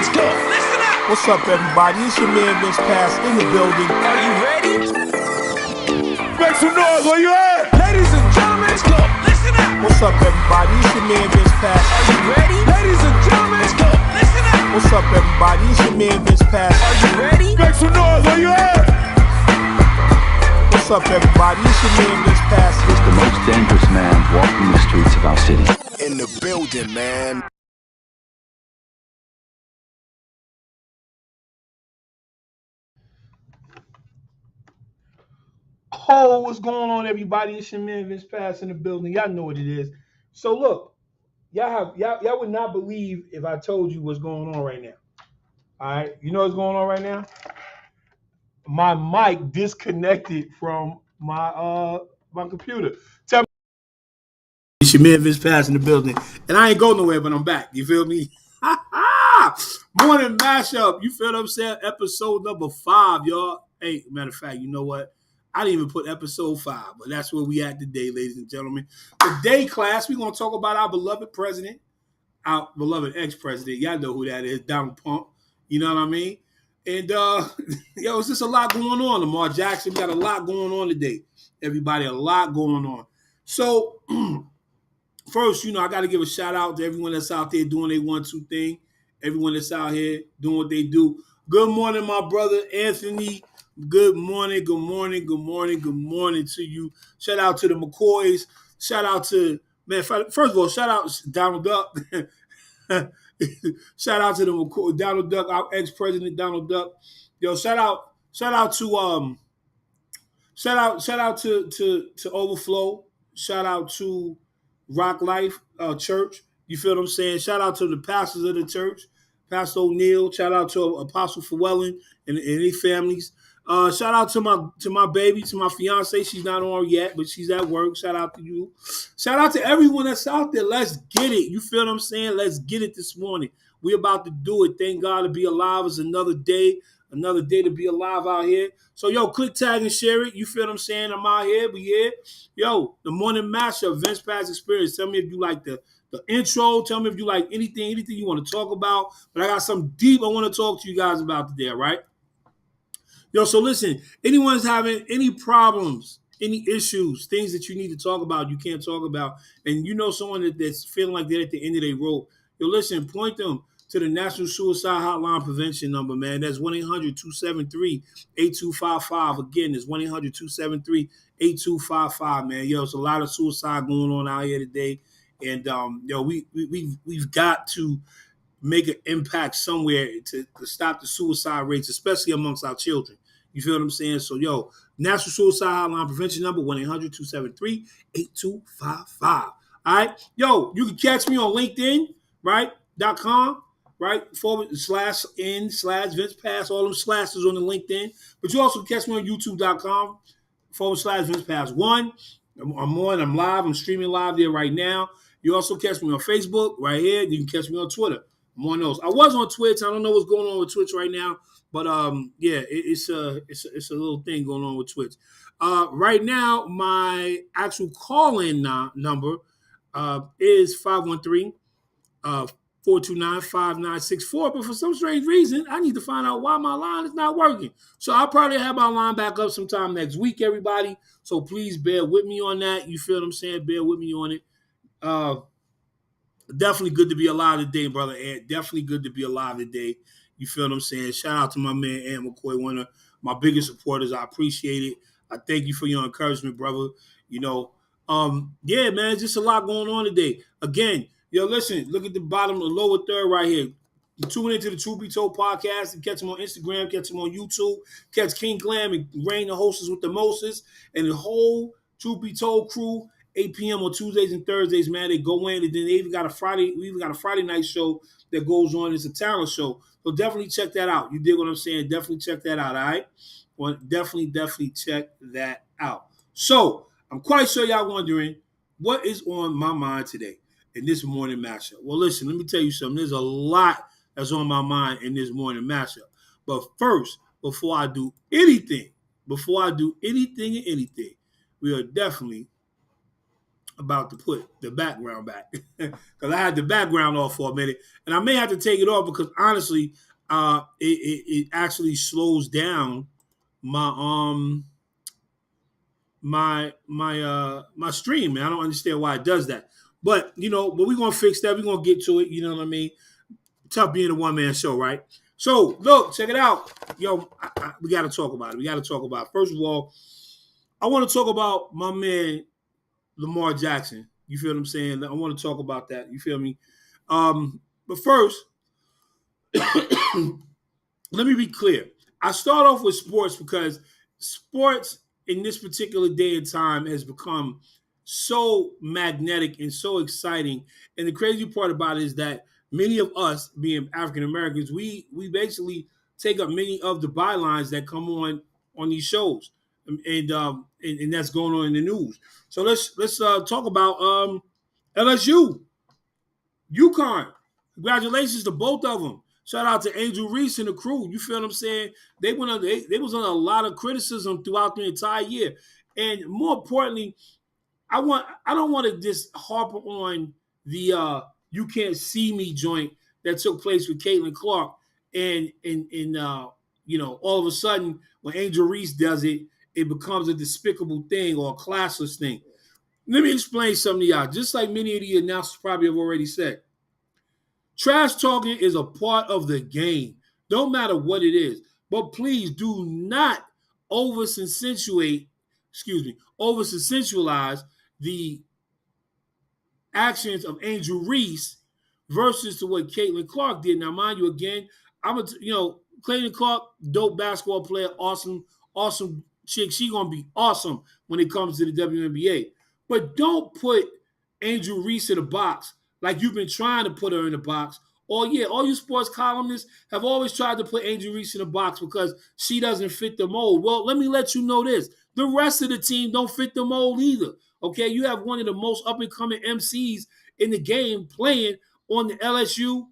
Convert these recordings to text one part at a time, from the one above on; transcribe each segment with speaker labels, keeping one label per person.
Speaker 1: Let's go. Listen up.
Speaker 2: What's up, everybody? It's your man Vince Pass in the building.
Speaker 1: Are you ready?
Speaker 3: Make some noise where you at?
Speaker 1: Ladies and gentlemen, let's go. Listen up.
Speaker 2: What's up, everybody? It's your man Vince Pass.
Speaker 1: Are you ready? Ladies and gentlemen, let's go. Listen up.
Speaker 2: What's up, everybody? It's your man Vince Pass.
Speaker 1: Are you ready?
Speaker 3: Make some noise where you at?
Speaker 2: What's up, everybody? It's your man Vince Pass.
Speaker 4: Is the most dangerous man walking the streets of our city.
Speaker 5: In the building, man.
Speaker 2: Oh, what's going on, everybody? It's your man Vince Pass in the building. Y'all know what it is. So look, y'all would not believe if I told you what's going on right now. All right, you know what's going on right now? My mic disconnected from my computer. Tell me. It's your man Vince Pass in the building, and I ain't going nowhere, but I'm back. You feel me? Morning mashup. You feel what I'm saying? Episode number 5, y'all. Hey, matter of fact, you know what? I didn't even put episode 5, but that's where we at today, ladies and gentlemen. Today, class, we're going to talk about our beloved president, our beloved ex-president. Y'all know who that is, Donald Trump. You know what I mean? And, it's just a lot going on. Lamar Jackson, we got a lot going on today. Everybody, a lot going on. So, first, I got to give a shout out to everyone that's out there doing their 1-2 thing. Everyone that's out here doing what they do. Good morning, my brother, Anthony. Good morning to you. Shout out to the McCoys. Shout out to, man, first of all, shout out Donald Duck. Shout out to the McCoy, Donald Duck, our ex-president Donald Duck. Yo, shout out to Overflow. Shout out to Rock Life Church. You feel what I'm saying? Shout out to the pastors of the church, Pastor O'Neill. Shout out to Apostle Fewellen and their families. Shout out to my baby, to my fiance. She's not on yet, but she's at work. Shout out to you. Shout out to everyone that's out there. Let's get it. You feel what I'm saying? Let's get it this morning. We're about to do it. Thank God to be alive. It's another day to be alive out here. So, click, tag, and share it. You feel what I'm saying? I'm out here. We here. Yo, the morning mashup, Vince Pass Experience. Tell me if you like the intro. Tell me if you like anything you want to talk about. But I got something deep I want to talk to you guys about today, all right? Yo, so listen, anyone's having any problems, any issues, things that you need to talk about, you can't talk about, and you know someone that's feeling like they're at the end of their rope, listen, point them to the National Suicide Hotline Prevention number, man. That's 1-800-273-8255. Again, it's 1-800-273-8255, man. It's a lot of suicide going on out here today, and we've got to make an impact somewhere to stop the suicide rates, especially amongst our children. You feel what I'm saying? So, National Suicide Hotline Prevention number, 1-800-273-8255. All right? You can catch me on LinkedIn, right? .com, right? /n/Vince Pass. All them slashes on the LinkedIn. But you also can catch me on YouTube.com /Vince Pass 1. I'm live. I'm streaming live there right now. You also catch me on Facebook right here. You can catch me on Twitter. I'm on those. I was on Twitch. I don't know what's going on with Twitch right now, but it's a little thing going on with Twitch. Right now, my actual call-in number is 513-429-5964. But for some strange reason, I need to find out why my line is not working. So I'll probably have my line back up sometime next week, everybody. So please bear with me on that. You feel what I'm saying? Bear with me on it. Definitely good to be alive today, brother Ant. Definitely good to be alive today. You feel what I'm saying? Shout out to my man Ant McCoy, one of my biggest supporters. I appreciate it. I thank you for your encouragement, brother. Man, just a lot going on today. Again, listen, look at the bottom, the lower third right here. Tune into the Truth Be Told podcast and catch them on Instagram, catch them on YouTube, catch King Glam and Rain the Hostess with the Moses and the whole Truth Be Told crew. 8 p.m. on Tuesdays and Thursdays, man. They go in, and then they even got a Friday night show that goes on. It's a talent show. So definitely check that out. You dig what I'm saying? Definitely check that out, all right? Well, definitely check that out. So I'm quite sure y'all wondering what is on my mind today in this morning mashup. Well, listen, let me tell you something. There's a lot that's on my mind in this morning mashup. But first, before I do anything, we are definitely about to put the background back because I had the background off for a minute, and I may have to take it off because honestly, it actually slows down my my stream, and I don't understand why it does that. But but we're gonna fix that. We're gonna get to it. You know what I mean? Tough being a one man show, right? So look, check it out, yo. We got to talk about it. We got to talk about it. First of all, I want to talk about my man Lamar Jackson. You feel what I'm saying? I want to talk about that. You feel me? But first, let me be clear. I start off with sports because sports in this particular day and time has become so magnetic and so exciting. And the crazy part about it is that many of us, being African Americans, we basically take up many of the bylines that come on these shows, and that's going on in the news. So let's talk about LSU, UConn. Congratulations to both of them. Shout out to Angel Reese and the crew. You feel what I'm saying? They was under a lot of criticism throughout the entire year. And more importantly, I don't want to just harp on the "You Can't See Me" joint that took place with Caitlin Clark, and all of a sudden when Angel Reese does it, it becomes a despicable thing or a classless thing. Let me explain something to y'all. Just like many of the announcers probably have already said, trash talking is a part of the game. Don't matter what it is. But please do not over-sensualize the actions of Angel Reese versus to what Caitlin Clark did. Now, mind you, again, Caitlin Clark, dope basketball player, awesome chick. She gonna be awesome when it comes to the WNBA. But don't put Angel Reese in a box like you've been trying to put her in a box. All you sports columnists have always tried to put Angel Reese in a box because she doesn't fit the mold. Well, let me let you know this. The rest of the team don't fit the mold either. Okay, you have one of the most up-and-coming MCs in the game playing on the LSU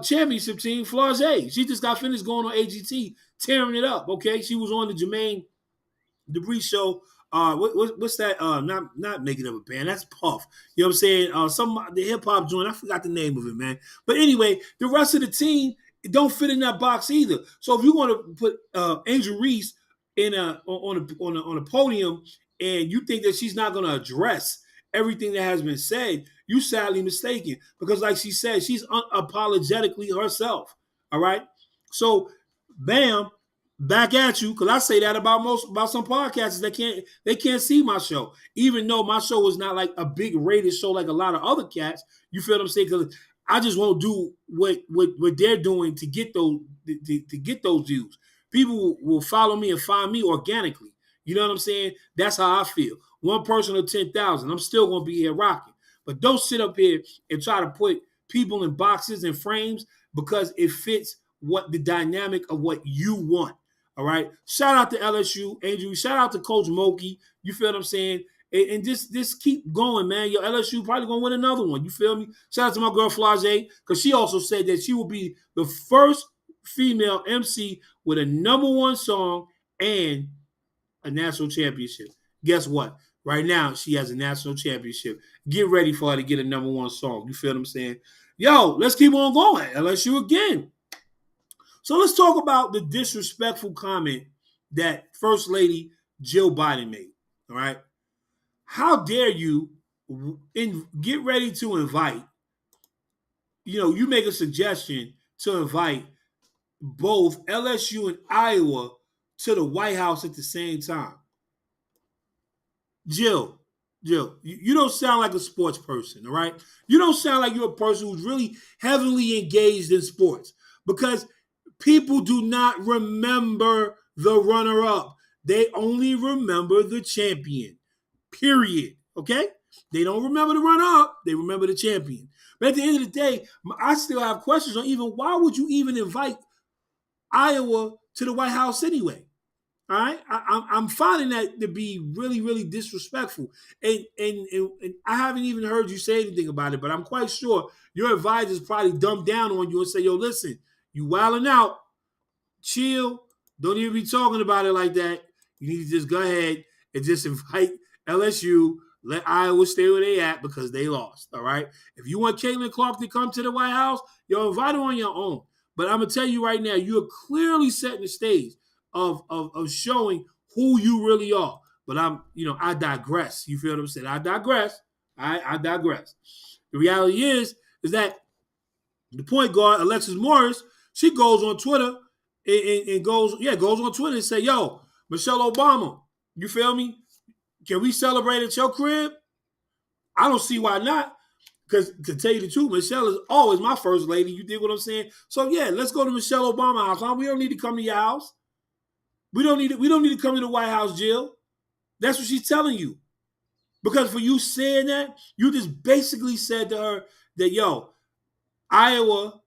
Speaker 2: championship team, Flage. She just got finished going on AGT, tearing it up. Okay, she was on the Jermaine Debris show. What's that? Not Making Up a Band. That's Puff. You know what I'm saying? The hip hop joint. I forgot the name of it, man. But anyway, the rest of the team don't fit in that box either. So if you're going to put Angel Reese on a podium and you think that she's not going to address everything that has been said, you sadly mistaken. Because like she said, she's unapologetically herself. All right. So, bam. Back at you, because I say that about some podcasters they can't see my show, even though my show is not like a big rated show like a lot of other cats. You feel what I'm saying? Because I just won't do what they're doing to get those views. People will follow me and find me organically. You know what I'm saying? That's how I feel. One person or 10,000, I'm still gonna be here rocking. But don't sit up here and try to put people in boxes and frames because it fits what the dynamic of what you want. All right. Shout out to LSU, Andrew. Shout out to Coach Moki. You feel what I'm saying? And just keep going, man. Your LSU probably gonna win another one. You feel me? Shout out to my girl Flage, because she also said that she will be the first female MC with a #1 song and a national championship. Guess what? Right now, she has a national championship. Get ready for her to get a #1 song. You feel what I'm saying? Yo, let's keep on going. LSU again. So let's talk about the disrespectful comment that First Lady Jill Biden made. All right. How dare you get ready to invite, you make a suggestion to invite both LSU and Iowa to the White House at the same time. Jill, you don't sound like a sports person, all right? You don't sound like you're a person who's really heavily engaged in sports, because people do not remember the runner-up. They only remember the champion, period, okay? They don't remember the runner-up. They remember the champion. But at the end of the day, I still have questions on even why would you even invite Iowa to the White House anyway? All right? I'm finding that to be really, really disrespectful. And I haven't even heard you say anything about it, but I'm quite sure your advisors probably dumb down on you and say, yo, listen, you wilding out, chill, don't even be talking about it like that. You need to just go ahead and just invite LSU, Let Iowa stay where they at because they lost. All right. If you want Caitlin Clark to come to the White House, you'll invite her on your own. But I'm gonna tell you right now, you are clearly setting the stage of showing who you really are. But I digress. You feel what I'm saying? I digress. I digress. The reality is that the point guard, Alexis Morris, she goes on Twitter and goes on Twitter and say, yo, Michelle Obama, you feel me? Can we celebrate at your crib? I don't see why not. Because to tell you the truth, Michelle is always my first lady. You dig what I'm saying? So yeah, let's go to Michelle Obama's house. Huh? We don't need to come to your house. We don't need to come to the White House, Jill. That's what she's telling you. Because for you saying that, you just basically said to her that, yo, Iowa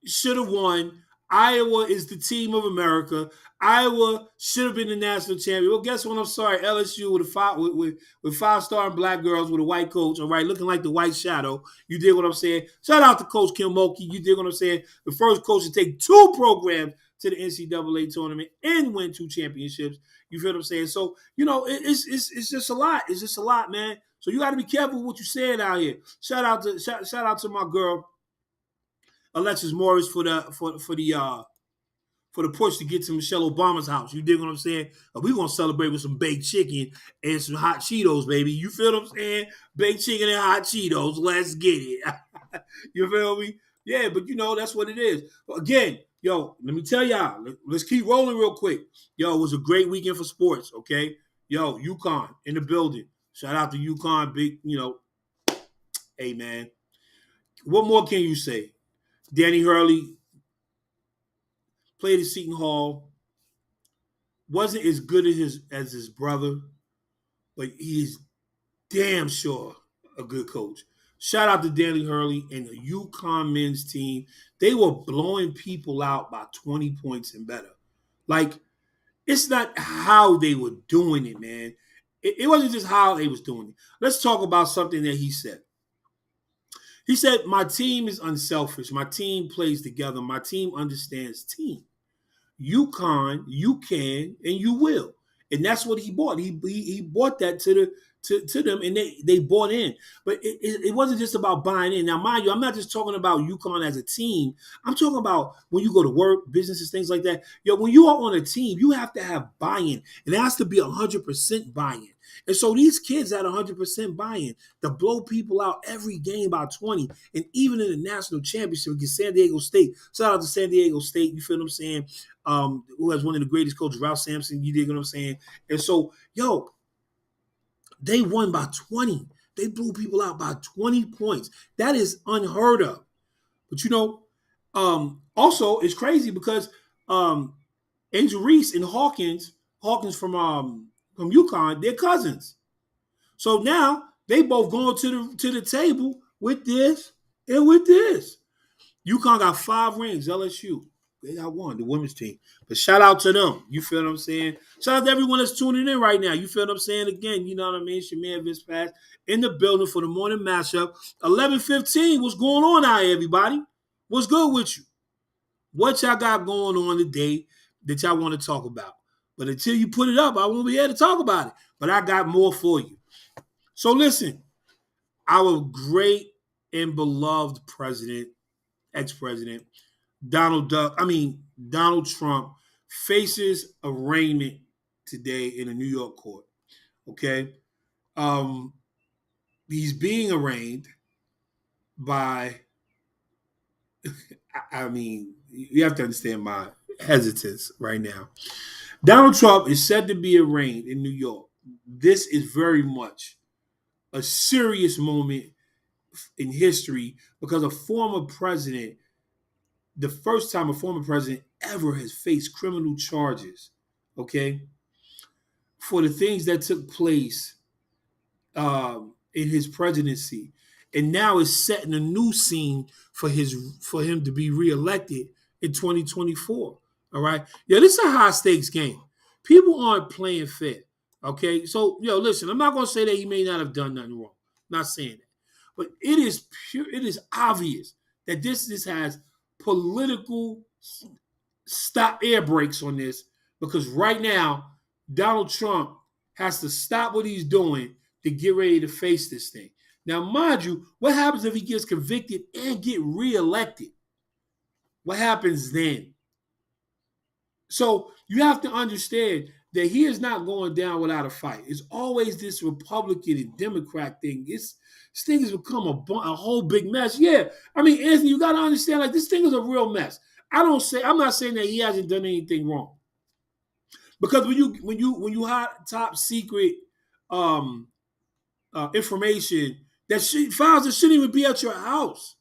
Speaker 2: should have won. Iowa is the team of America. Iowa should have been the national champion. Well, guess what? I'm sorry. LSU with five-star and black girls with a white coach, all right, looking like the white shadow. You dig what I'm saying? Shout out to Coach Kim Mulkey. You dig what I'm saying? The first coach to take 2 programs to the NCAA tournament and win 2 championships. You feel what I'm saying? So, it's just a lot. It's just a lot, man. So you got to be careful what you're saying out here. Shout out to my girl, Alexis Morris, for the push to get to Michelle Obama's house. You dig what I'm saying? We're going to celebrate with some baked chicken and some hot Cheetos, baby. You feel what I'm saying? Baked chicken and hot Cheetos. Let's get it. You feel me? Yeah, but that's what it is. Again, yo, let me tell y'all. Let's keep rolling real quick. Yo, it was a great weekend for sports, okay? Yo, UConn in the building. Shout out to UConn. Big, hey, man. What more can you say? Danny Hurley played at Seton Hall. Wasn't as good as his brother, but he's damn sure a good coach. Shout out to Danny Hurley and the UConn men's team. They were blowing people out by 20 points and better. Like, it's not how they were doing it, man. It wasn't just how they was doing it. Let's talk about something that he said. He said, my team is unselfish. My team plays together. My team understands team. UConn, you can, and you will. And that's what he bought. He bought that to them, and they bought in. But it wasn't just about buying in. Now, mind you, I'm not just talking about UConn as a team. I'm talking about when you go to work, businesses, things like that. Yo, when you are on a team, you have to have buy-in. And it has to be 100% buy-in. And so these kids had 100% buy-in to blow people out every game by 20. And even in the national championship against San Diego State. Shout out to San Diego State, you feel what I'm saying? Who has one of the greatest coaches, Ralph Sampson, you dig what I'm saying? And so, yo, they won by 20. They blew people out by 20 points. That is unheard of. But, also, it's crazy because Angel Reese and Hawkins from UConn, they're cousins. So now they both going to the table with this and with this. UConn got 5 rings, LSU. They got 1, the women's team. But shout out to them. You feel what I'm saying? Shout out to everyone that's tuning in right now. You feel what I'm saying? Again, you know what I mean? It's your man, Vince Pass, in the building for the morning mashup. 11:15. What's going on out here, everybody? What's good with you? What y'all got going on today that y'all want to talk about? But until you put it up, I won't be able to talk about it. But I got more for you. So listen, our great and beloved president, ex-president, Donald Trump faces arraignment today in a New York court. Okay. He's being arraigned by, you have to understand my hesitance right now. Donald Trump is said to be arraigned in New York. This is very much a serious moment in history because a former president, the first time a former president ever has faced criminal charges, okay, for the things that took place in his presidency, and now is setting a new scene for him to be reelected in 2024. All right, this is a high stakes game. People aren't playing fair. Okay, so listen, I'm not gonna say that he may not have done nothing wrong. I'm not saying that, but it is obvious that this has political stop air brakes on this, because right now Donald Trump has to stop what he's doing to get ready to face this thing. Now, mind you, what happens if he gets convicted and get reelected? What happens then? So you have to understand that he is not going down without a fight. It's always this Republican and Democrat thing. This thing has become a whole big mess. Yeah, I mean, Anthony, you got to understand, like, this thing is a real mess. I'm not saying that he hasn't done anything wrong, because when you have top secret information that files that shouldn't even be at your house,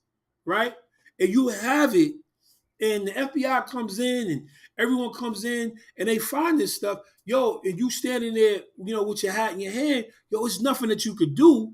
Speaker 2: right? And you have it, and the FBI comes in and everyone comes in and they find this stuff, yo, and you standing there, with your hat in your hand, yo, it's nothing that you could do